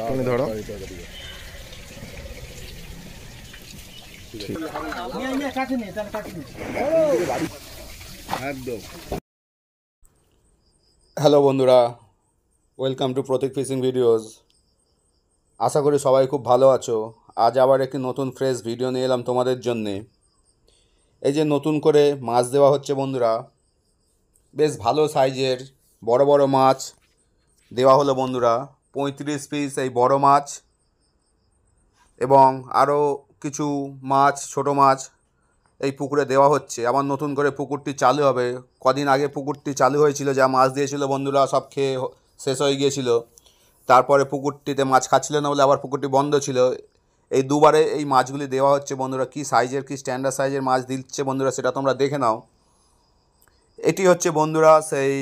তুমি ধরো হ্যালো বন্ধুরা, welcome to Prateek fishing videos. আশা করি সবাই খুব ভালো আছো। আজ আবার একটি নতুন ফ্রেশ ভিডিও নিয়ে এলাম তোমাদের জন্যে। এই যে নতুন করে মাছ দেওয়া হচ্ছে বন্ধুরা, বেশ ভালো সাইজের বড় বড় মাছ দেওয়া হলো বন্ধুরা। 35 পিস এই বড় মাছ এবং আরও কিছু মাছ, ছোট মাছ এই পুকুরে দেওয়া হচ্ছে। আবার নতুন করে পুকুরটি চালু হবে। কদিন আগে পুকুরটি চালু হয়েছিল, যা মাছ দিয়েছিল বন্ধুরা সব খেয়ে শেষ হয়ে গিয়েছিল। তারপরে পুকুরটিতে মাছ খাচ্ছিল না বলে আবার পুকুরটি বন্ধ ছিল। এই দুবারে এই মাছগুলি দেওয়া হচ্ছে বন্ধুরা। কী সাইজের, কী স্ট্যান্ডার্ড সাইজের মাছ দিচ্ছে বন্ধুরা, সেটা তোমরা দেখে নাও। এটি হচ্ছে বন্ধুরা সেই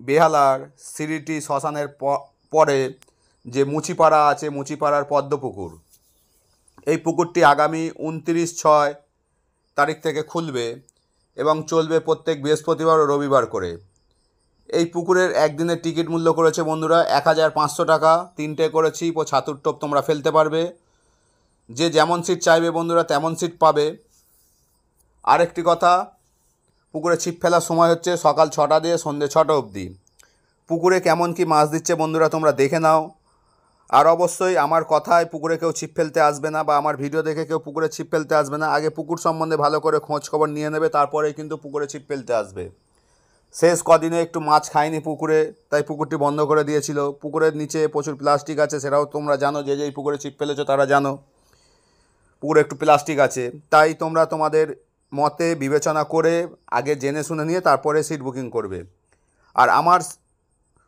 বেহালার সিরিটি শ্মশানের পরে যে মুচিপাড়া আছে, মুচিপাড়ার পদ্মপুকুর। এই পুকুরটি আগামী 29/6 তারিখ থেকে খুলবে এবং চলবে প্রত্যেক বৃহস্পতিবার ও রবিবার করে। এই পুকুরের একদিনের টিকিট মূল্য করেছে বন্ধুরা 1500 টাকা। 3টে করে ছিপ ও ছাতুর টোপ তোমরা ফেলতে পারবে। যে যেমন সিট চাইবে বন্ধুরা তেমন সিট পাবে। আরেকটি কথা, পুকুরে ছিপ ফেলার সময় হচ্ছে সকাল 6টা দিয়ে সন্ধ্যে 6টা অবধি। পুকুরে কেমন কি মাছ দিচ্ছে বন্ধুরা তোমরা দেখে নাও। আর অবশ্যই আমার কথায় পুকুরে কেউ ছিপ ফেলতে আসবে না, বা আমার ভিডিও দেখে কেউ পুকুরে ছিপ ফেলতে আসবে না। আগে পুকুর সম্বন্ধে ভালো করে খোঁজ খবর নিয়ে নেবে, তারপরেই কিন্তু পুকুরে ছিপ ফেলতে আসবে। শেষ কদিনে একটু মাছ খায়নি পুকুরে, তাই পুকুরটি বন্ধ করে দিয়েছিল। পুকুরের নিচে প্রচুর প্লাস্টিক আছে, সেটাও তোমরা জানো। যে যেই পুকুরে ছিপ ফেলেছো তারা জানো পুকুরে একটু প্লাস্টিক আছে। তাই তোমরা তোমাদের মতে বিবেচনা করে আগে জেনে শুনে নিয়ে তারপরে সিট বুকিং করবে। আর আমার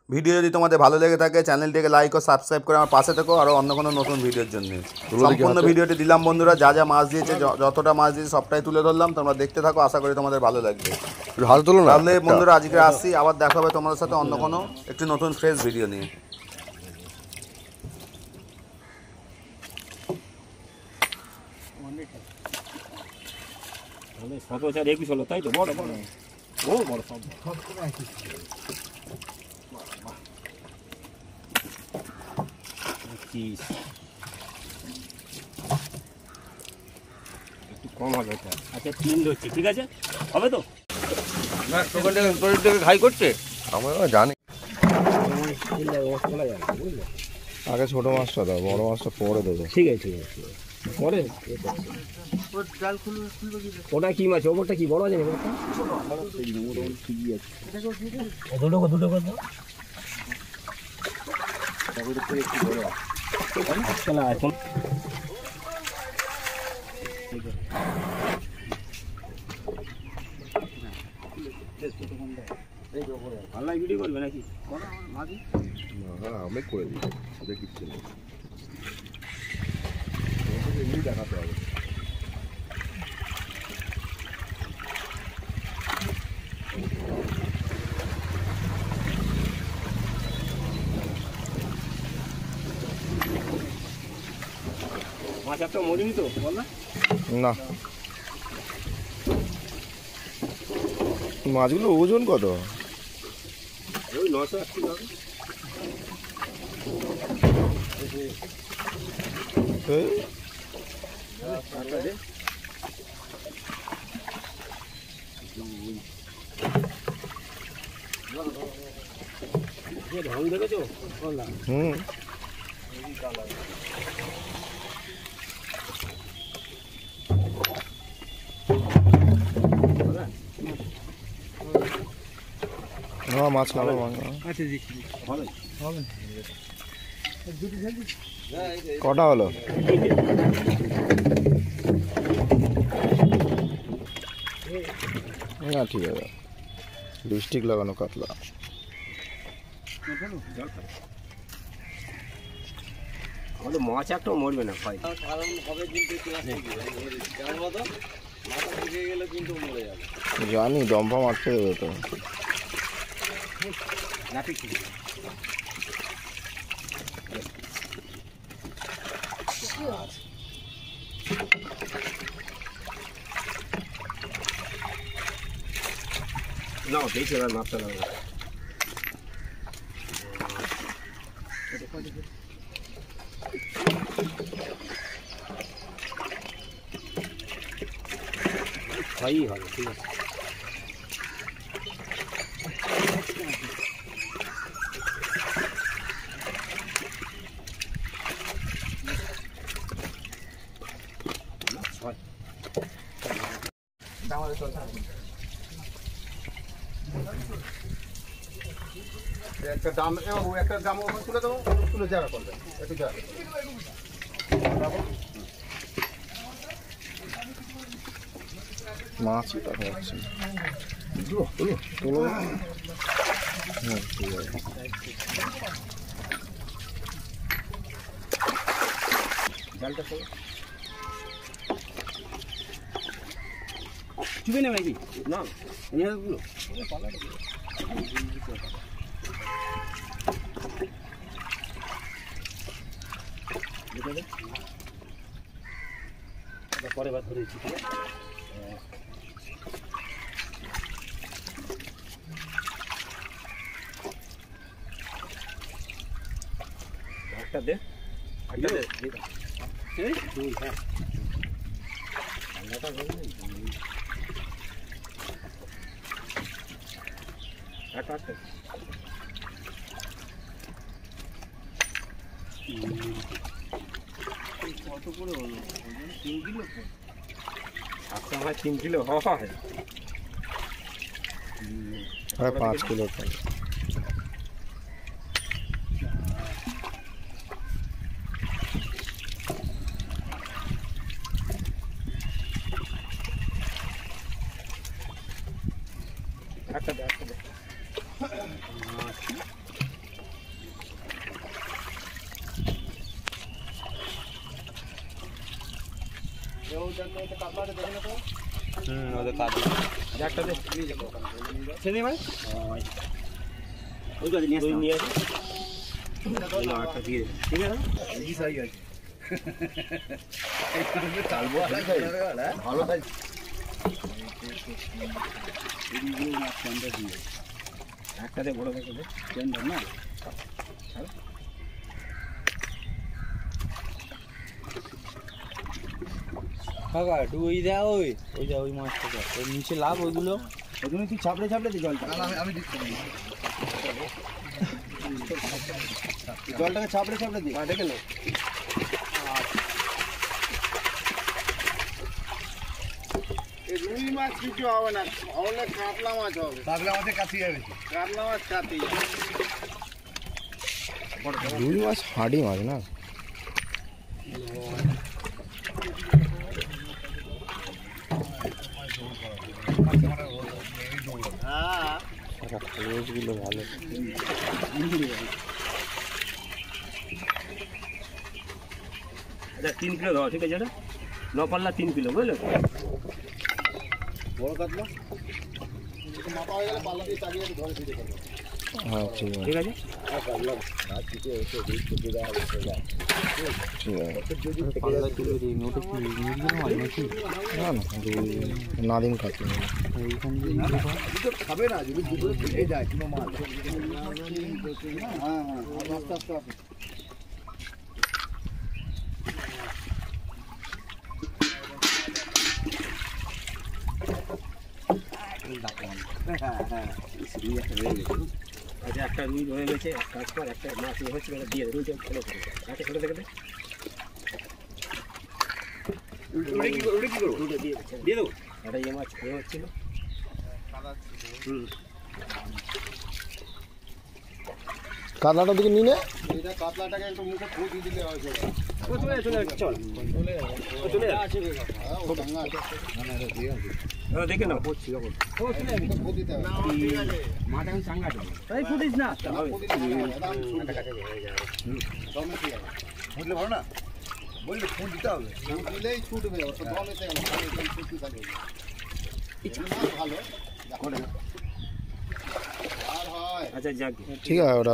ভিডিও যদি তোমাদের ভালো লেগে থাকে, চ্যানেলটিকে লাইক ও সাবস্ক্রাইব করে আমার পাশে থেকো আরও অন্য কোনো নতুন ভিডিওর জন্য। সম্পূর্ণ ভিডিওটি দিলাম বন্ধুরা, যা যা মাছ দিয়েছে, যতটা মাছ দিয়েছে সবটাই তুলে ধরলাম। তোমরা দেখতে থাকো, আশা করি তোমাদের ভালো লাগবে। তাহলে বন্ধুরা আজকে আসছি, আবার দেখা হবে তোমাদের সাথে অন্য কোনো একটি নতুন ফ্রেশ ভিডিও নিয়ে। তাই তো বড় বড় ও বড় সব একটু কম হবে এটা। আচ্ছা 3 হচ্ছে, ঠিক আছে, হবে তো? ঘাই করছে আমরা জানি। আগে ছোট মাছটা দাও, বড় মাছটা পরে দেবে। ঠিক আছে ঠিক আছে পরে। ওটা কি মাছ? ওপরটা কি বড় আছে না? দুটো দুটো করে দাও। এখন আল্লাহ ভিডিও করবে নাকি? আমি করে দিই, দেখিচ্ছি না, এমনি দেখাতে হবে। মাছ একটা মরিনি তো বল না? না, মাছগুলো ওজন কত? ওই 980 হবে। ঢং দেখেছো? হুম, মাছ খাবো। কটা হলো? না ঠিক আছে, লিপস্টিক লাগানো কাতলা। আমাদের মাছ একটা মরবে না ভাই, কারণ হবে কিন্তু মরে যাবে। জানি দম্পা মারতে দেবে তো। No, দেখি এবার মাপটা লাগবে। ছয়ই হবে, ঠিক আছে। ছয়। একটা দাম একটা দাম তুলে দেবো, তুলে জায়গা করবে একটু জায়গা মাছই দেখা যাচ্ছে জালটা তো চুবে না ভাই, না গুলো পরে বার ধরেছি, ঠিক আছে। একটা দে, একটা দে, দুই, হ্যাঁ। একটা একটা কত করে হলো? 3 কিলো। আচ্ছা, আমার 3 কিলো হয়। 5 কিলো একটা দে, একটা দে। ওদের কাজ একটা দে, ছেড়ে ভাই। ওই কাজে নিয়ে আসি। একটা দিয়ে দে, ঠিক আছে। এই সাই আছে চালবো ভালো তাই একটা দে, বড় দেখে দে, না কাকা একটু ওই দেয়, ওই যা ওই মাছটা দেয়, ওই নিচে লাভ ওইগুলো ওইগুলো তুই ছাপড়ে ছাপড়ে দে জলটা। আমি দিচ্ছি জলটাকে ছাপড়ে ছাপড়ে দে, দেখে নো। রুই মাছ কিছু হবে না, হলে কাতলা মাছ হবে। কাতলা মাছের কাছে যাবে, কাতলা মাছ কাতি। রুই মাছ হাঁড়ি মাছ না? হ্যাঁ রোজগুলো ভালো। আচ্ছা 3 কিলো দাও, ঠিক আছে। এটা 9 পাল্লা 3 কিলো, বুঝলো? বড় কাতলা মাপা হয়ে গেলে পাল্লা দিয়ে চাগিয়ে ধরে দিতে পারবো। হ্যাঁ ঠিক আছে ঠিক আছে। পাল্লা তুলে দিই, নোটে কি মিডিয়াম হয় নাকি? না না নাদিম খাচ্ছে এইখান দিয়ে খাবে না যদি দুপুরে খেয়ে যায় কোনো মাল। হ্যাঁ হ্যাঁ, আস্তে আস্তে আসে। আচ্ছা, একটা রুই হয়ে গেছে, কাজ কর, একটা মাছ হচ্ছে, ওটা দিয়ে দে, রুইটা ফেলে দে, একটা ছোটো দেখে দে। দিয়ে দেবো। একটা ইয়ে মাছ হচ্ছিল। কাতলাটার দিকে নিলে এটা কাতলাটাকে একটু মুখে ফুটি দিলে হয়। ও চলে চলে চল, চলে যা। দেখে নাও, মাথা এখন চাঙ্গা তাই ফুটিস না। বুঝলে ভালো না, বললে ফুট দিতে হবে, ফুট দিলেই ছুটবে। ভালো আর হয়। আচ্ছা যাক, ঠিক আছে ওটা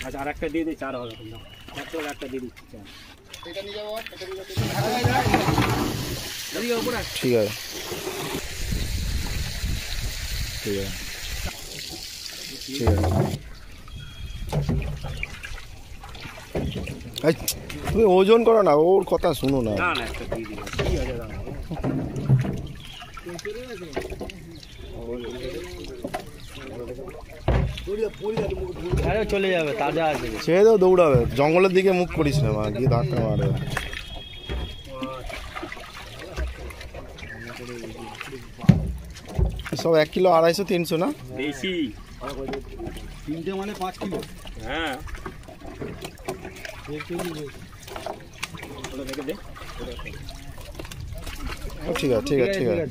আচ্ছা আর একটা দিয়ে দিই, 4 হবে। একটা দিয়ে দিচ্ছি, 4। এটা নিয়ে যাবো, এটা নিয়ে যাবো। ঠিক আছে ঠিক আছে ঠিক আছে। এই, তুমি ওজন করো না, ওর কথা শুনো না। না না, একটা দিয়ে দিই, কি আছে দাঁড়াও। চলে যাবে তাজা আছে। ছেড়ে দেও, দৌড়াবে। জঙ্গলের দিকে মুখ করিস না, মা গিয়ে ধাক্কা মারবে। সব 1 কিলো 250 300 না? বেশি। 3টে মানে 5 কিলো। হ্যাঁ দেখে দে। ও, ঠিক আছে ঠিক আছে ঠিক আছে।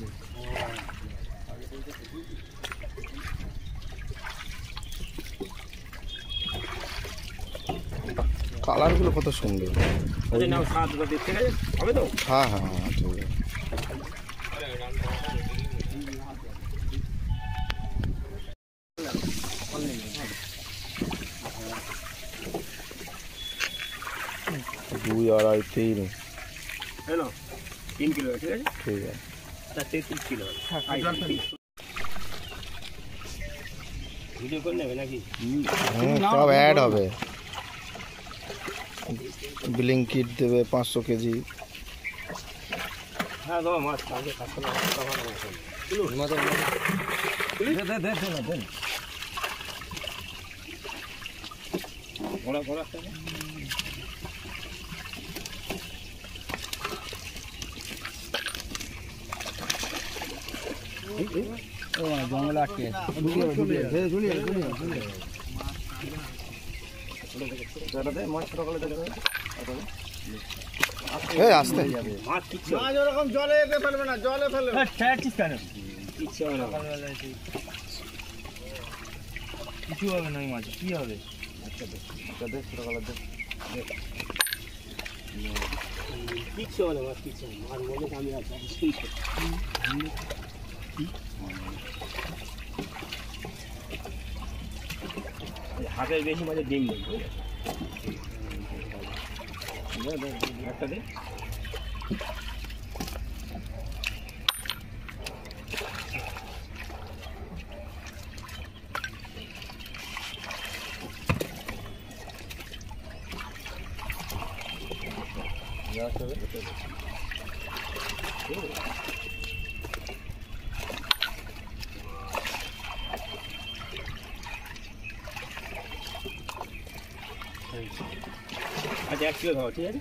কালারগুলো কত সুন্দর। আচ্ছা নাও 7 দেখতে হবে তো। হ্যাঁ হ্যাঁ হ্যাঁ ঠিক আছে। দুই, আড়াই, 3। হ্যালো 3 কিলো ঠিক আছে। ঠিক আছে। 33 কিলো ভিডিও করে নেবে নাকি? সব অ্যাড হবে। বিলিং কিট দেবে 500 কেজি। হ্যাঁ দাও মাছ আগে কাটতে না তখন দেন বড় বড় একটা জঙ্গলে আটকে এই আসতে। মাছ কিচ্ছু মাছ ওরকম জলে এতে ফেলবে না, জলে ফেলবে। কিচ্ছু হবে না। কিছু হবে না, মাছ কি হবে? কিচ্ছু হবে না মাছ কিচ্ছু হবে না। আর মনে কামি আছে হাতের বেশি মাছের ডিম নেই একটা দে। আচ্ছা 1 কিলো খাও ঠিক আছে।